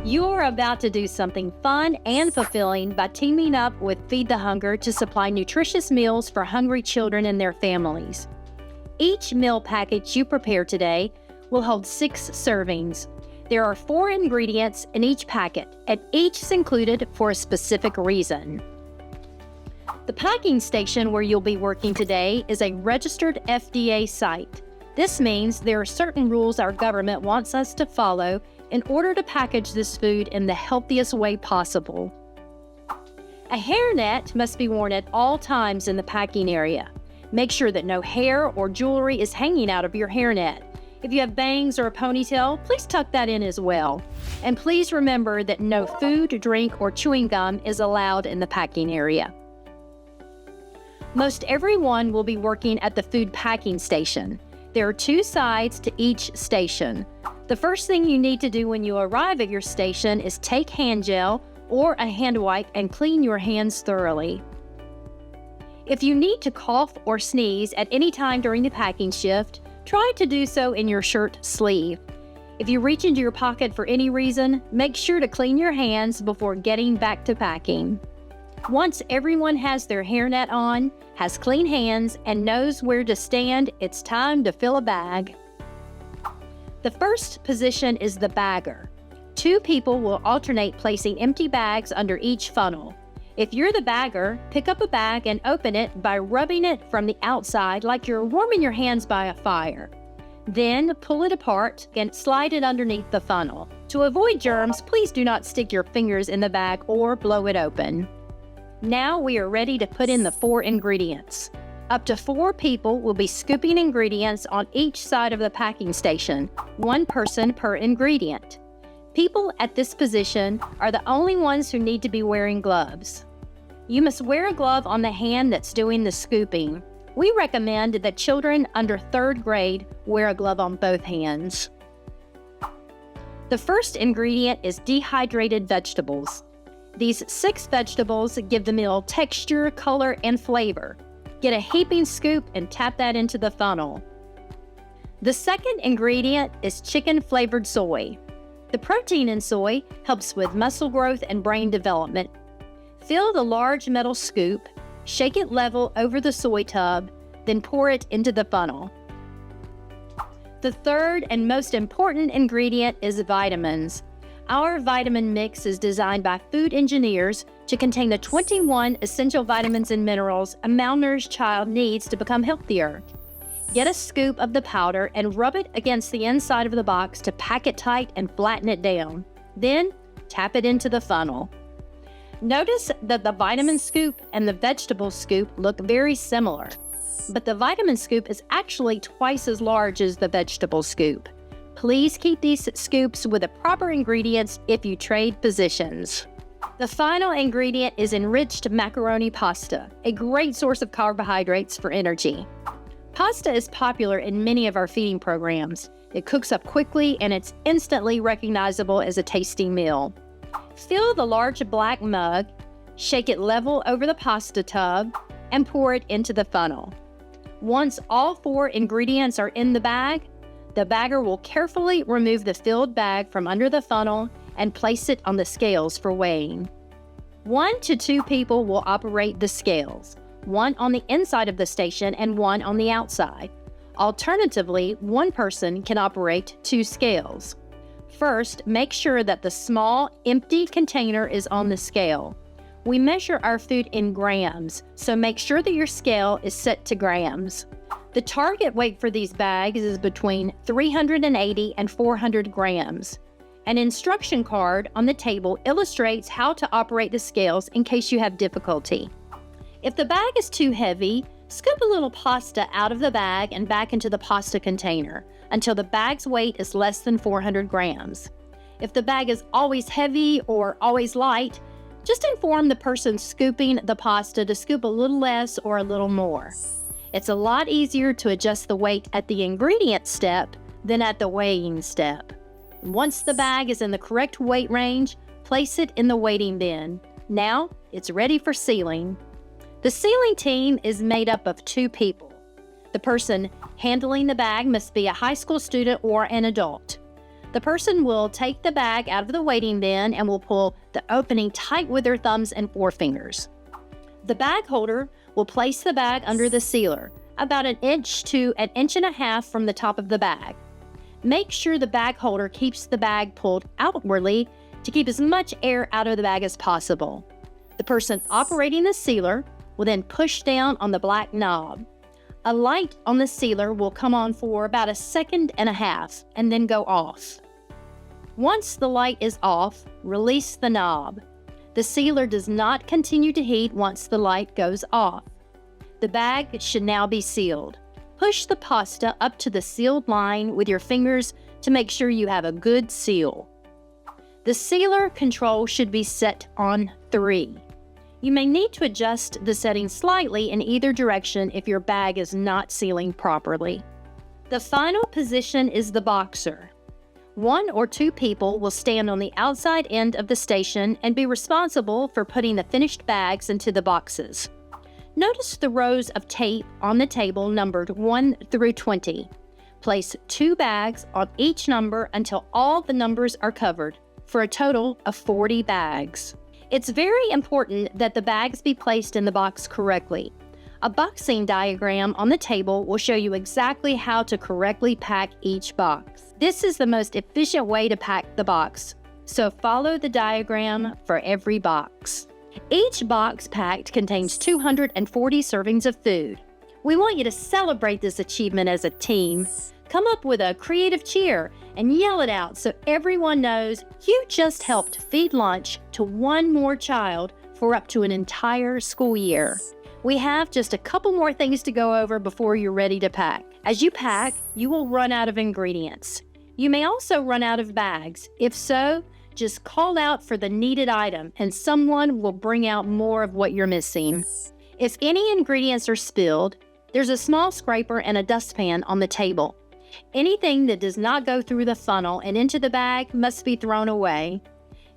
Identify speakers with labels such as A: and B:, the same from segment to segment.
A: You're about to do something fun and fulfilling by teaming up with Feed the Hunger to supply nutritious meals for hungry children and their families. Each meal package you prepare today will hold 6 servings. There are 4 ingredients in each packet, and each is included for a specific reason. The packing station where you'll be working today is a registered FDA site. This means there are certain rules our government wants us to follow in order to package this food in the healthiest way possible. A hairnet must be worn at all times in the packing area. Make sure that no hair or jewelry is hanging out of your hairnet. If you have bangs or a ponytail, please tuck that in as well. And please remember that no food, drink, or chewing gum is allowed in the packing area. Most everyone will be working at the food packing station. There are 2 sides to each station. The first thing you need to do when you arrive at your station is take hand gel or a hand wipe and clean your hands thoroughly. If you need to cough or sneeze at any time during the packing shift, try to do so in your shirt sleeve. If you reach into your pocket for any reason, make sure to clean your hands before getting back to packing. Once everyone has their hairnet on, has clean hands, and knows where to stand, it's time to fill a bag. The first position is the bagger. 2 people will alternate placing empty bags under each funnel. If you're the bagger, pick up a bag and open it by rubbing it from the outside like you're warming your hands by a fire. Then pull it apart and slide it underneath the funnel. To avoid germs, please do not stick your fingers in the bag or blow it open. Now we are ready to put in the 4 ingredients. Up to 4 people will be scooping ingredients on each side of the packing station, 1 person per ingredient. People at this position are the only ones who need to be wearing gloves. You must wear a glove on the hand that's doing the scooping. We recommend that children under 3rd grade wear a glove on both hands. The first ingredient is dehydrated vegetables. These 6 vegetables give the meal texture, color, and flavor. Get a heaping scoop and tap that into the funnel. The second ingredient is chicken-flavored soy. The protein in soy helps with muscle growth and brain development. Fill the large metal scoop, shake it level over the soy tub, then pour it into the funnel. The third and most important ingredient is vitamins. Our vitamin mix is designed by food engineers to contain the 21 essential vitamins and minerals a malnourished child needs to become healthier. Get a scoop of the powder and rub it against the inside of the box to pack it tight and flatten it down. Then, tap it into the funnel. Notice that the vitamin scoop and the vegetable scoop look very similar, but the vitamin scoop is actually twice as large as the vegetable scoop. Please keep these scoops with the proper ingredients if you trade positions. The final ingredient is enriched macaroni pasta, a great source of carbohydrates for energy. Pasta is popular in many of our feeding programs. It cooks up quickly and it's instantly recognizable as a tasty meal. Fill the large black mug, shake it level over the pasta tub, and pour it into the funnel. Once all 4 ingredients are in the bag, the bagger will carefully remove the filled bag from under the funnel and place it on the scales for weighing. 1 to 2 people will operate the scales, 1 on the inside of the station and 1 on the outside. Alternatively, 1 person can operate 2 scales. First, make sure that the small, empty container is on the scale. We measure our food in grams, so make sure that your scale is set to grams. The target weight for these bags is between 380 and 400 grams. An instruction card on the table illustrates how to operate the scales in case you have difficulty. If the bag is too heavy, scoop a little pasta out of the bag and back into the pasta container until the bag's weight is less than 400 grams. If the bag is always heavy or always light, just inform the person scooping the pasta to scoop a little less or a little more. It's a lot easier to adjust the weight at the ingredient step than at the weighing step. Once the bag is in the correct weight range, place it in the weighting bin. Now it's ready for sealing. The sealing team is made up of 2 people. The person handling the bag must be a high school student or an adult. The person will take the bag out of the waiting bin and will pull the opening tight with their thumbs and forefingers. The bag holder will place the bag under the sealer, about 1 inch to 1.5 inches from the top of the bag. Make sure the bag holder keeps the bag pulled outwardly to keep as much air out of the bag as possible. The person operating the sealer will then push down on the black knob. A light on the sealer will come on for about 1.5 seconds and then go off. Once the light is off, release the knob. The sealer does not continue to heat once the light goes off. The bag should now be sealed. Push the pasta up to the sealed line with your fingers to make sure you have a good seal. The sealer control should be set on 3. You may need to adjust the setting slightly in either direction if your bag is not sealing properly. The final position is the boxer. 1 or 2 people will stand on the outside end of the station and be responsible for putting the finished bags into the boxes. Notice the rows of tape on the table numbered 1 through 20. Place 2 bags on each number until all the numbers are covered, for a total of 40 bags. It's very important that the bags be placed in the box correctly. A boxing diagram on the table will show you exactly how to correctly pack each box. This is the most efficient way to pack the box, so follow the diagram for every box. Each box packed contains 240 servings of food. We want you to celebrate this achievement as a team. Come up with a creative cheer and yell it out so everyone knows you just helped feed lunch to 1 more child for up to an entire school year. We have just a couple more things to go over before you're ready to pack. As you pack, you will run out of ingredients. You may also run out of bags. If so, just call out for the needed item and someone will bring out more of what you're missing. If any ingredients are spilled, there's a small scraper and a dustpan on the table. Anything that does not go through the funnel and into the bag must be thrown away.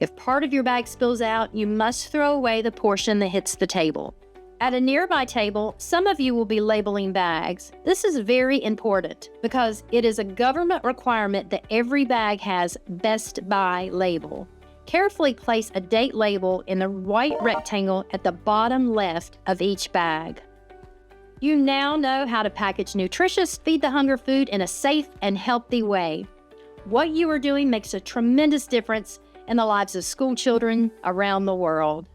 A: If part of your bag spills out, you must throw away the portion that hits the table. At a nearby table, some of you will be labeling bags. This is very important because it is a government requirement that every bag has Best Buy label. Carefully place a date label in the white rectangle at the bottom left of each bag. You now know how to package nutritious, feed the hunger food in a safe and healthy way. What you are doing makes a tremendous difference in the lives of school children around the world.